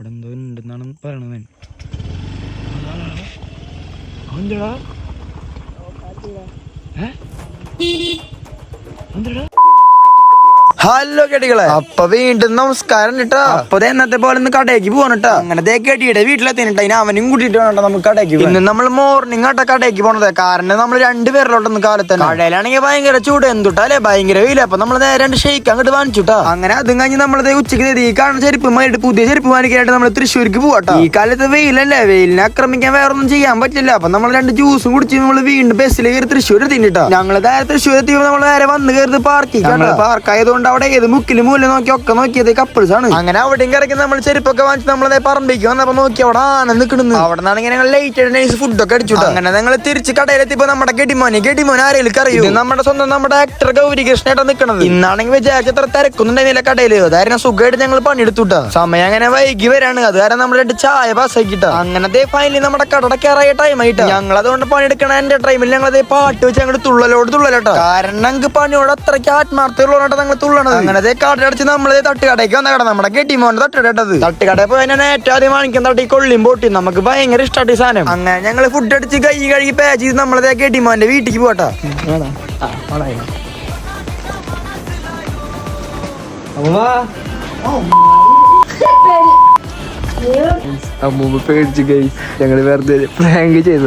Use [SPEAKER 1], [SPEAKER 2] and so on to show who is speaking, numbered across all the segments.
[SPEAKER 1] ഇവിടെ എന്തോ ഉണ്ടെന്നാണ് പറയണത്. അവന്റെടാ ഹലോ കേട്ടികളെ, അപ്പൊ വീണ്ടും നമസ്കാരം കേട്ടോ. അപ്പൊ എന്നത്തെ പോലെ ഒന്ന് കടയ്ക്ക് പോകണട്ടോ. അങ്ങനെ കേട്ടിയുടെ വീട്ടിലെത്തിനിട്ട് അതിന് അവനും കൂട്ടിട്ട് വേണോ നമുക്ക് കടയ്ക്ക്. ഇന്ന് നമ്മൾ മോർണിംഗ് ആട്ടോ കടയ്ക്ക് പോണത്. കാരണം നമ്മൾ രണ്ടുപേരിലോട്ടൊന്ന് കാലത്ത് കടയിലാണെങ്കിൽ ഭയങ്കര ചൂട് എന്തുട്ടാ ഭയങ്കര വെയില. അപ്പൊ നമ്മൾ നേരെ രണ്ട് ഷെയ്ക്ക് അങ്ങോട്ട് വാങ്ങിച്ചുട്ടാ. അങ്ങനെ അതും കഴിഞ്ഞ് നമ്മളത് ഉച്ചയ്ക്ക് ഈ കാണുന്ന ചെരുപ്പുമായിട്ട് പുതിയ ചെരുപ്പ് വാങ്ങിക്കായിട്ട് നമ്മൾ തൃശ്ശൂർക്ക് പോവാട്ടോ. ഈ കാലത്ത് വെയിലല്ലേ, വെയിലിനെ ആക്രമിക്കാൻ വേറെ ഒന്നും ചെയ്യാൻ പറ്റില്ല. അപ്പൊ നമ്മൾ രണ്ട് ജ്യൂസും കുടിച്ച് നമ്മൾ വീണ്ടും ബസ്സിൽ കയറി തൃശ്ശൂർ എത്തിട്ടോ. ഞങ്ങൾ നേരെ തൃശ്ശൂർ എത്തിയപ്പോൾ നമ്മൾ നേരെ വന്ന് കയറി പാർക്കായതുകൊണ്ട് അവിടെ ഏത് മുക്കില് മൂല നോക്കി ഒക്കെ നോക്കിയത് കപ്പിൾസ് ആണ്. അങ്ങനെ അവിടെയും കറക്കി നമ്മൾ ചെരുപ്പൊക്കെ വാങ്ങിച്ച് നമ്മളെ പറമ്പിക്ക് വന്നപ്പോ നോക്കി അവിടെ ആന നിൽക്കുന്നു. അവിടെ നിന്നാണെങ്കിൽ ഞങ്ങൾ ലേറ്റ് നൈസ് ഫുഡൊക്കെ അടിച്ചു. അങ്ങനെ ഞങ്ങൾ തിരിച്ച് കടയിലെത്തിയപ്പോ നമ്മുടെ ഗെഡിമോൻ ആരെങ്കിലും അറിയൂ, നമ്മുടെ സ്വന്തം നമ്മുടെ ആക്ടർ ഗൗരി കൃഷ്ണേട്ടാ നിൽക്കുന്നത്. ഇന്നാണെങ്കിൽ വിചാരിച്ച അത്ര തിരക്കൊന്നുണ്ടായിരുന്നില്ല കടയില്. അതായത് സുഖമായിട്ട് ഞങ്ങൾ പണിയെടുത്തുട്ടാ. സമയം അങ്ങനെ വൈകി വരാണ്. അത് കാരണം നമ്മൾ രണ്ട് ചായ പാസ്സാക്കിട്ടാ. അങ്ങനത്തെ ഫൈനലി നമ്മുടെ കട കയറായ ടൈം ആയിട്ടാ. ഞങ്ങൾ അതുകൊണ്ട് പണിയെടുക്കണ എന്റെ ടൈമിൽ ഞങ്ങളത് പാട്ട് വെച്ച് ഞങ്ങൾ തുള്ളലോട്ടോ. കാരണം ഞങ്ങൾക്ക് പണിയോട് അത്രയ്ക്ക് ആത്മാർത്ഥമുള്ളതാട്ടോ ഞങ്ങൾ തുള്ളണത്. അങ്ങനത്തെ കടയടച്ച് നമ്മള് തട്ടുകടയ്ക്ക് വന്ന കട നമ്മുടെ കെട്ടിമോന്റെ തട്ടുകടത്. തട്ടുകട പോയി ഏറ്റവും ആദ്യം വാങ്ങിക്കാൻ തട്ടി കൊള്ളിയും പൊട്ടി നമുക്ക് ഭയങ്കര ഇഷ്ടമായിട്ട് സാധനം. അങ്ങനെ ഞങ്ങള് ഫുഡ് അടിച്ച് കൈ കഴുകി പാച്ച് ചെയ്ത് നമ്മളെ കെട്ടിമോന്റെ വീട്ടിലേക്ക് പോട്ടാ.
[SPEAKER 2] അമ്മൂമ്മ പേടിച്ച് ഗൈസ്, ഞങ്ങള് വെറുതെ പ്രാങ്ക് ചെയ്ത.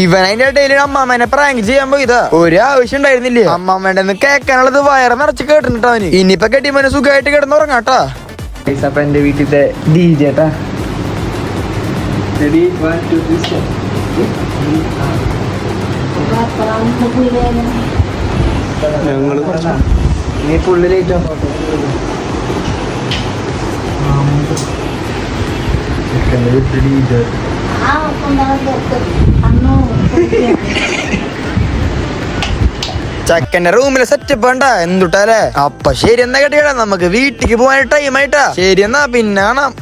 [SPEAKER 1] ഇവൻ അതിന്റെ ഇടയിൽ അമ്മാമ്മേനെ പ്രാങ്ക് ചെയ്യാൻ പോയതാ. ഒരു ആവശ്യം ഉണ്ടായിരുന്നില്ലേ. അമ്മാമ്മേന്റെ കേൾക്കാനുള്ളത് വയറ് നിറച്ച് കേട്ടിട്ടോ അവന്. ഇനിയിപ്പൊ കെട്ടിമോനെ സുഖമായിട്ട് കിടന്നുറങ്ങാട്ടാ.
[SPEAKER 2] അപ്പൊ എന്റെ വീട്ടിലത്തെ ഡീജേട്ടാ. നീ ഫുള്ള് ലേറ്റ്
[SPEAKER 1] ചക്കന്റെ റൂമിലെ സെറ്റപ്പ് വേണ്ട എന്തുട്ടല്ലേ. അപ്പൊ ശരി എന്നാ കേട്ടിടാ, നമുക്ക് വീട്ടിക്ക് പോകാൻ ടൈം ആയിട്ടാ. ശരി എന്നാ പിന്നെ കാണാം.